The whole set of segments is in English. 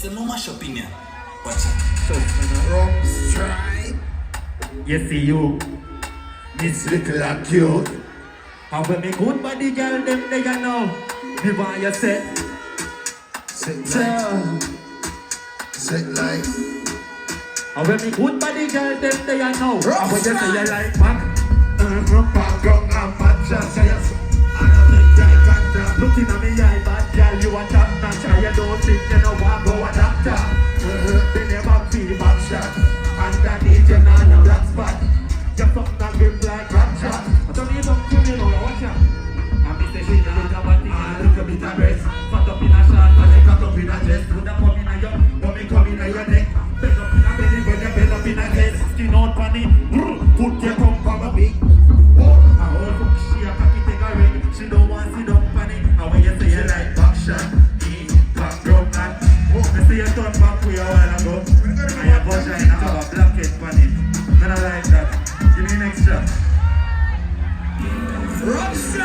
Você não mash up in here. Watch it. Roze. Yes, see you. This little and cute. Have me good body girl, them they you know. Me want you set. Set like. Set like. Have me good body girl, them they you know. Roze. Have you say you like man? Back up and match. Looking at me eye, bad girl, you a top notch. You don't think you know what go a doctor. They never feel back shot. Underneath you know no black spot. You fuck that grip like rapture. I don't need some to me, no, watch out. I'm Mr. Shit, a little bit and a little bit of breast. Fat up in a shot, and they cut up in a chest. Put them up in a your, but me come in a your neck. Bend up in a belly, when you bend up in a head. Skin out funny, put your tongue from a big. I hold fuck she a cocky take a ring. She don't want sit down funny. And when you say you like back shot, back drum man. Me see you turn back way a while ago. And your vagina have a blockhead funny. I don't like that. Give me an extra. Roze.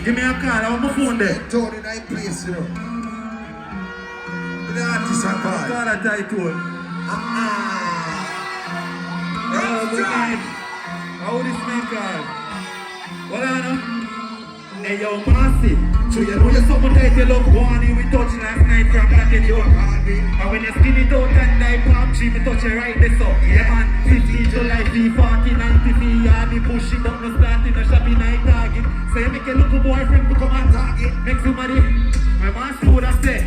Give me a call, I want my phone there. Tony in that place, you know. The artist are called. Call a title. Roze. How this man called? What I know? Hey yo, Massey. So you know you're something tight, you look warning. We touch last night from back in your heart. And when you skin it out and die palm tree, me touch it right there so. Yeah man, 15 July, 40, 90 yard. Me push it up, no start in the shopping night target. So you make a little boyfriend become a target. Make somebody, my man see what I say.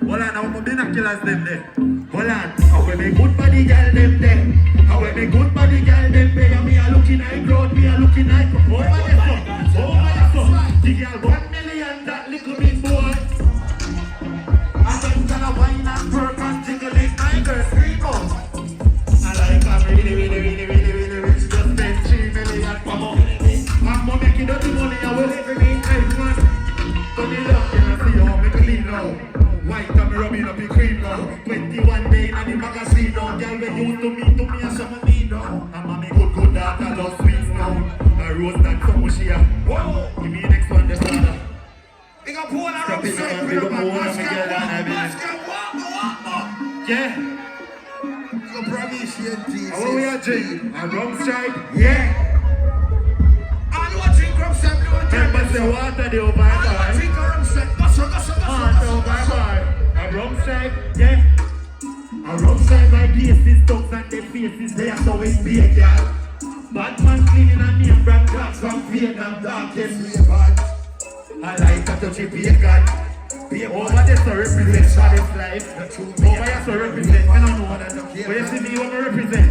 Hold on, I'm gonna killers them there. Hold on, I will make good body girl them there. I will make good body girl them there. And me a looking at crowd, me a looking at over there so, over there so. The girl 1 million, that little bit boy. And then gonna wine and work and jiggle it, my girl scream out. I like her really rich, just spend 3 million for money. I'm gonna make it dirty money, I will every week, every month. Turn it up, you know, see how me clean now. White and me rubbing up the cream now. 21 days in the magazine now. Girl, when you to me and some of me now. And mommy good daughter love sweets now. I roast that some here. Whoa! Give me the next one, this one. They got pull out of the side. Big up one, yeah. You promise you Jesus. How we are drink? A rum stripe? Yeah. I know what drink rum stripe. Remember the water, the over I drink rum stripe. A rum stripe, yeah. A rum stripe by places, dogs and their faces, they are so it's big, girl. Bad man cleaning and name brand glass from Vietnam, darkest way bad. I like a touchy bacon. Over there so represent for this life. Over here so represent, I don't know that. But you see me when I represent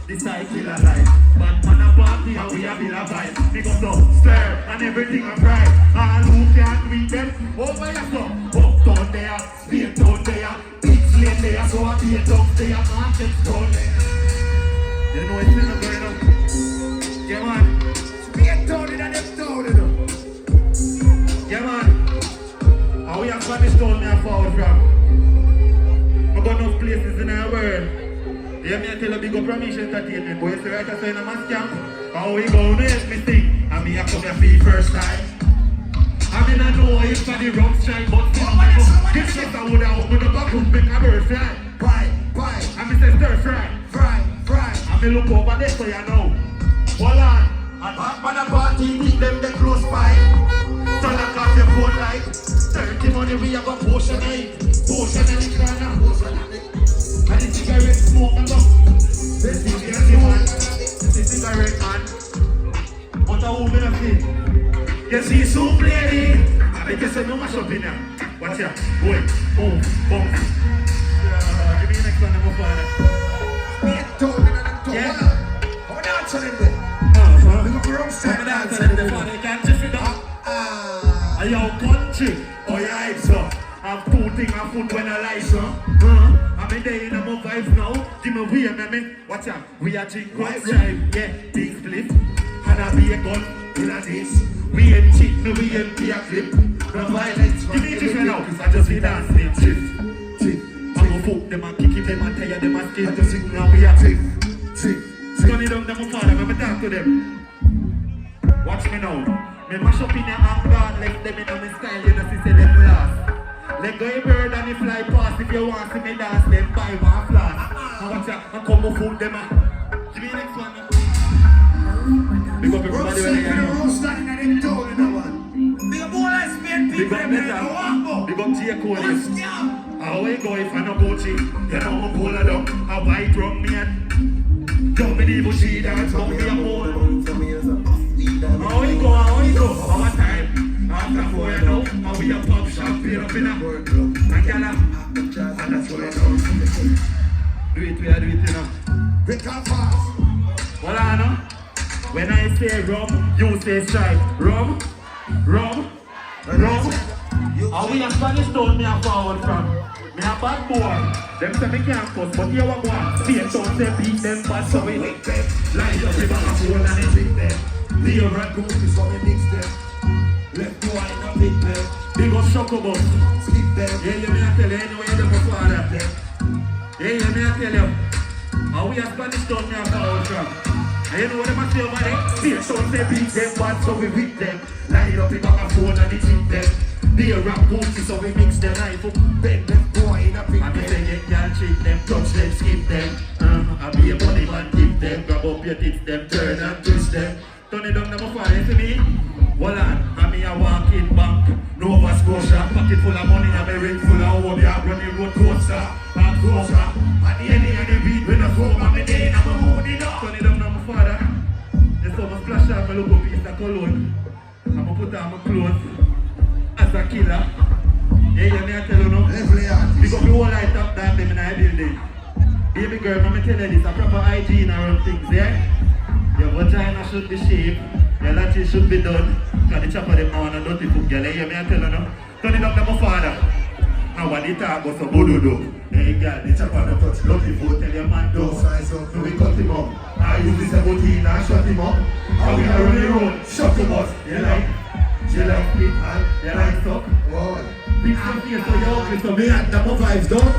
this cycle of life. Bad man a party and we a bill a vibe. We go so stir and everything a bright. All who can't read them, over here so uptown there, straight down there, big lane there, so I be a dog there, market down there. You know it's still going on. Yeah man. Straight down in them town, you know. Yeah man. How we have Spanish town me a forward from. I got enough places in our world. Yeah, me I tell a big up Ramesh Entertainment, but you see right after in a mass camp. How we gonna help me sing? And me I come here for the first time. I mean I know if for the rum strike, but this shit I would have opened up a cook, make a bird fly. Bye. And me say stir fry. And me look over there so you know. Hold on. And back on the party, meet them the close by. Turn up off your phone light. 30 money we have a potion night. Potion in the corner. And the cigarette smoke and up. This is the one. This is cigarette man. What a woman of it. You see so lady. I bet you say no mash up in here. Watch here. Boy. Boom. Give me the next one, my father. Yeah. How dance on them there? Look up your own side. They can't just fit up. Are you country? Oh yeah, it's up. I'm putting my foot when I like so. I'm in there in my vibes now. Give me way, man. Watch out. We are drink white drive. Yeah, big split. And I be a gun. In a this. We ain't cheat, no we ain't be a clip. No violence. Give me different now. I just be dancing. Shift. I'm gonna fuck them and kick them and tire them and skin. Now we are tick. Turn it down, them father. Let me talk to them. Watch me now. Me mash up in your hand guard, left them in my style, you know, see them last. Let go a bird and it fly past. If you want to see me dance, then buy one flask. I want you to come and food them. Give me the next one. Big up everybody when you go. Roze standing at the door, you know what? Big up all that speed Big people. up Netta. Big up Teejay Coob. How we go if I no Gucci? You know I'm pull it up. A white rum me and don't believe what she dance. Don't be a fool. How we go? Our time. After 4 you know. How we a pop shop. Pay up in a work club. And gala. And that's what I know. Do it, we are doing it now. We come fast. Well, I know. When I say rum, you say strike. Rum. How we a Spanish town me a forward from. Me a bad boy. Them say me can't cuss, but you a one. See it don't say beat them bad, so we lick them. Light up the back of hole and it lick them. Be a red goose is what we mix them. Left boy in a big them. Big up Shokobus. Skip them. Yeah, you me a tell you anyway, them a father. Yeah, you me a tell you. How we a Spanish town me a forward from. And you know what them a say over there? See it don't say beat them bad, so we whip them. Light up the back of hole and it lick them. Be a rap goosey, so we mix them knife up. Bend left boy in a big I be say you can't treat them, touch them, skip them. I be a bunny man, tip them, grab up your tits them, turn and twist them. Turn it down, never fall into me. Hold on, I'm me a walking bank, Nova Scotia, pocket full of money, I'm a ring full of wood, I'm running road coaster, back closer. At the end of the beat, when I go, I'm a day, I'm a moon it up. Turn it down, my father. You saw me splash out my local piece of cologne. I'm gonna put on my clothes. As a killer, yeah, you may tell you no. Because we all light up that them in our building. Baby girl, let me tell you this, a proper hygiene around things, yeah? Your vagina should be shaved, your latches should be done. Because the chopper them now on a dirty foot, girl, yeah, you may tell you no. Turn it up to my father. Now what they talk about some bododo. Hey girl, the chopper don't touch dirty foot, tell your man don't size up, so we cut him up. I use this 17 and shut him up. How we are running road, shut him up, you like? You like it, man? You like stuff? Boy. Big stuff here, so you're ugly, so me and the vibes, don't?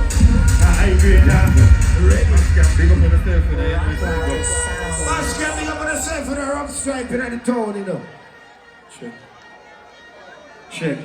I agree, that. Big up on yourself for that. Bash get me up on the side for the rum stripe in the town, you know. Check.